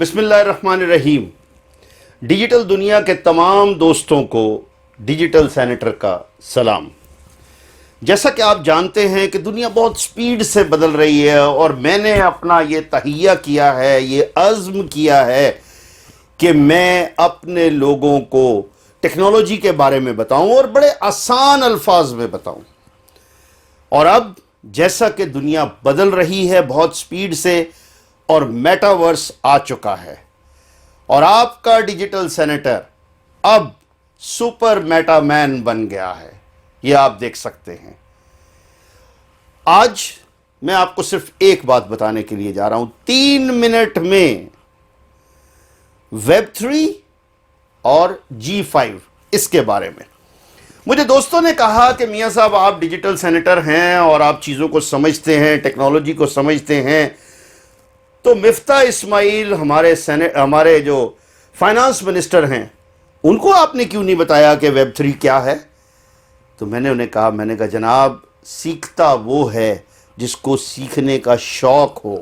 بسم اللہ الرحمن الرحیم. ڈیجیٹل دنیا کے تمام دوستوں کو ڈیجیٹل سینیٹر کا سلام. جیسا کہ آپ جانتے ہیں کہ دنیا بہت سپیڈ سے بدل رہی ہے اور میں نے اپنا یہ تہیہ کیا ہے، یہ عزم کیا ہے کہ میں اپنے لوگوں کو ٹیکنالوجی کے بارے میں بتاؤں اور بڑے آسان الفاظ میں بتاؤں. اور اب جیسا کہ دنیا بدل رہی ہے بہت سپیڈ سے اور میٹاورس آ چکا ہے اور آپ کا ڈیجیٹل سینیٹر اب سپر میٹا مین بن گیا ہے، یہ آپ دیکھ سکتے ہیں. آج میں آپ کو صرف ایک بات بتانے کے لیے جا رہا ہوں. 3 منٹ میں ویب 3 اور G5 اس کے بارے میں مجھے دوستوں نے کہا کہ میاں صاحب آپ ڈیجیٹل سینیٹر ہیں اور آپ چیزوں کو سمجھتے ہیں، ٹیکنالوجی کو سمجھتے ہیں، تو مفتاح اسماعیل ہمارے جو فائنانس منسٹر ہیں ان کو آپ نے کیوں نہیں بتایا کہ ویب 3 کیا ہے؟ تو میں نے انہیں کہا جناب سیکھتا وہ ہے جس کو سیکھنے کا شوق ہو.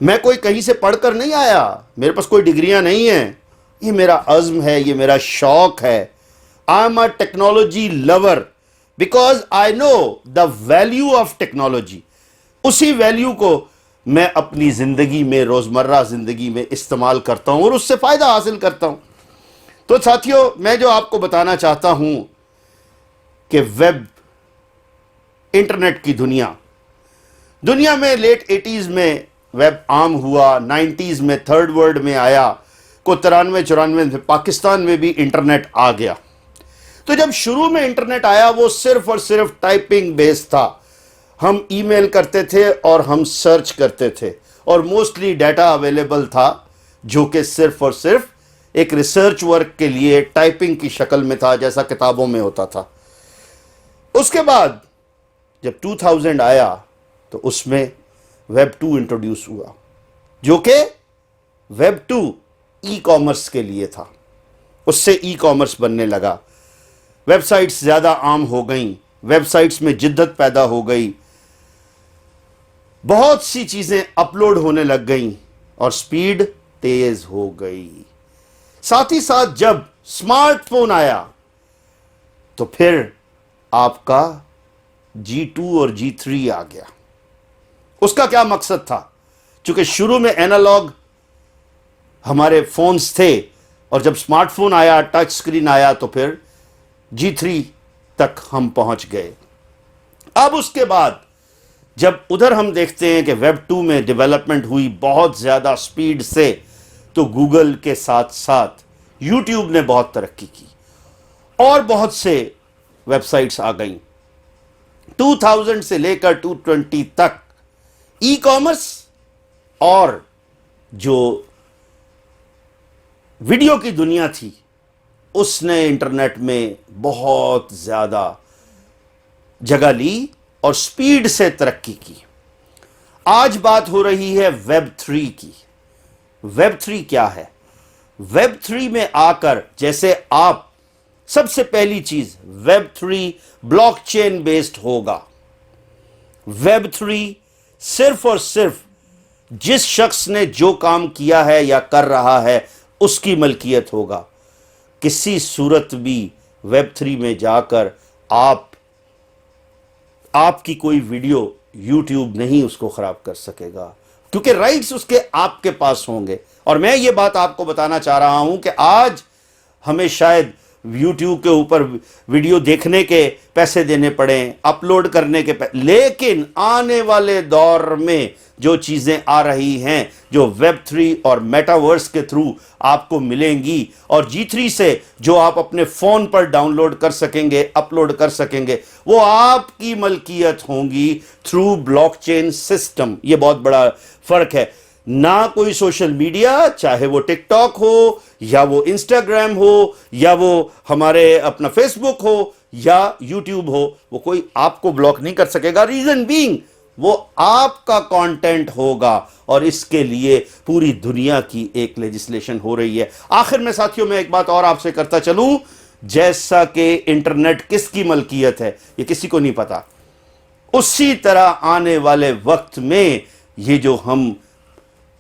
میں کوئی کہیں سے پڑھ کر نہیں آیا، میرے پاس کوئی ڈگریاں نہیں ہیں، یہ میرا عزم ہے، یہ میرا شوق ہے. I am a technology lover because I know the value of technology. اسی ویلیو کو میں اپنی زندگی میں، روزمرہ زندگی میں استعمال کرتا ہوں اور اس سے فائدہ حاصل کرتا ہوں. تو ساتھیوں، میں جو آپ کو بتانا چاہتا ہوں کہ ویب، انٹرنیٹ کی دنیا میں لیٹ 80s میں ویب عام ہوا، 90s میں تھرڈ ورلڈ میں آیا، کو 93-94 میں پاکستان میں بھی انٹرنیٹ آ گیا. تو جب شروع میں انٹرنیٹ آیا وہ صرف اور صرف ٹائپنگ بیس تھا. ہم ای میل کرتے تھے اور ہم سرچ کرتے تھے اور موسٹلی ڈیٹا اویلیبل تھا جو کہ صرف اور صرف ایک ریسرچ ورک کے لیے ٹائپنگ کی شکل میں تھا، جیسا کتابوں میں ہوتا تھا. اس کے بعد جب 2000 آیا تو اس میں ویب 2 انٹروڈیوس ہوا، جو کہ ویب 2 ای کامرس کے لیے تھا. اس سے ای کامرس بننے لگا، ویب سائٹس زیادہ عام ہو گئیں، ویب سائٹس میں جدت پیدا ہو گئی، بہت سی چیزیں اپلوڈ ہونے لگ گئیں اور سپیڈ تیز ہو گئی. ساتھ ہی ساتھ جب سمارٹ فون آیا تو پھر آپ کا G2 اور G3 آ گیا. اس کا کیا مقصد تھا؟ چونکہ شروع میں اینالاگ ہمارے فونز تھے اور جب سمارٹ فون آیا، ٹچ سکرین آیا، تو پھر G3 تک ہم پہنچ گئے. اب اس کے بعد جب ادھر ہم دیکھتے ہیں کہ ویب 2 میں ڈیولپمنٹ ہوئی بہت زیادہ سپیڈ سے، تو گوگل کے ساتھ ساتھ یوٹیوب نے بہت ترقی کی اور بہت سے ویب سائٹس آ گئیں. 2000 سے لے کر 2020 تک ای کامرس اور جو ویڈیو کی دنیا تھی اس نے انٹرنیٹ میں بہت زیادہ جگہ لی اور سپیڈ سے ترقی کی. آج بات ہو رہی ہے ویب 3 کی. ویب 3 کیا ہے؟ ویب 3 میں آ کر جیسے آپ سب سے پہلی چیز، ویب 3 بلاک چین بیسڈ ہوگا. ویب 3 صرف اور صرف جس شخص نے جو کام کیا ہے یا کر رہا ہے اس کی ملکیت ہوگا. کسی صورت بھی ویب 3 میں جا کر آپ کی کوئی ویڈیو یوٹیوب نہیں اس کو خراب کر سکے گا، کیونکہ رائٹس اس کے آپ کے پاس ہوں گے. اور میں یہ بات آپ کو بتانا چاہ رہا ہوں کہ آج ہمیں شاید یوٹیوب کے اوپر ویڈیو دیکھنے کے پیسے دینے پڑیں، اپلوڈ کرنے کے لیکن آنے والے دور میں جو چیزیں آ رہی ہیں، جو ویب 3 اور میٹاورس کے تھرو آپ کو ملیں گی، اور G3 سے جو آپ اپنے فون پر ڈاؤن لوڈ کر سکیں گے، اپلوڈ کر سکیں گے، وہ آپ کی ملکیت ہوں گی تھرو بلاک چین سسٹم. یہ بہت بڑا فرق ہے. نہ کوئی سوشل میڈیا، چاہے وہ ٹک ٹاک ہو یا وہ انسٹاگرام ہو یا وہ ہمارے اپنا فیس بک ہو یا یوٹیوب ہو، وہ کوئی آپ کو بلاک نہیں کر سکے گا. ریزن بینگ وہ آپ کا کانٹینٹ ہوگا اور اس کے لیے پوری دنیا کی ایک لیجسلیشن ہو رہی ہے. آخر میں ساتھیوں میں ایک بات اور آپ سے کرتا چلوں، جیسا کہ انٹرنیٹ کس کی ملکیت ہے یہ کسی کو نہیں پتا، اسی طرح آنے والے وقت میں یہ جو ہم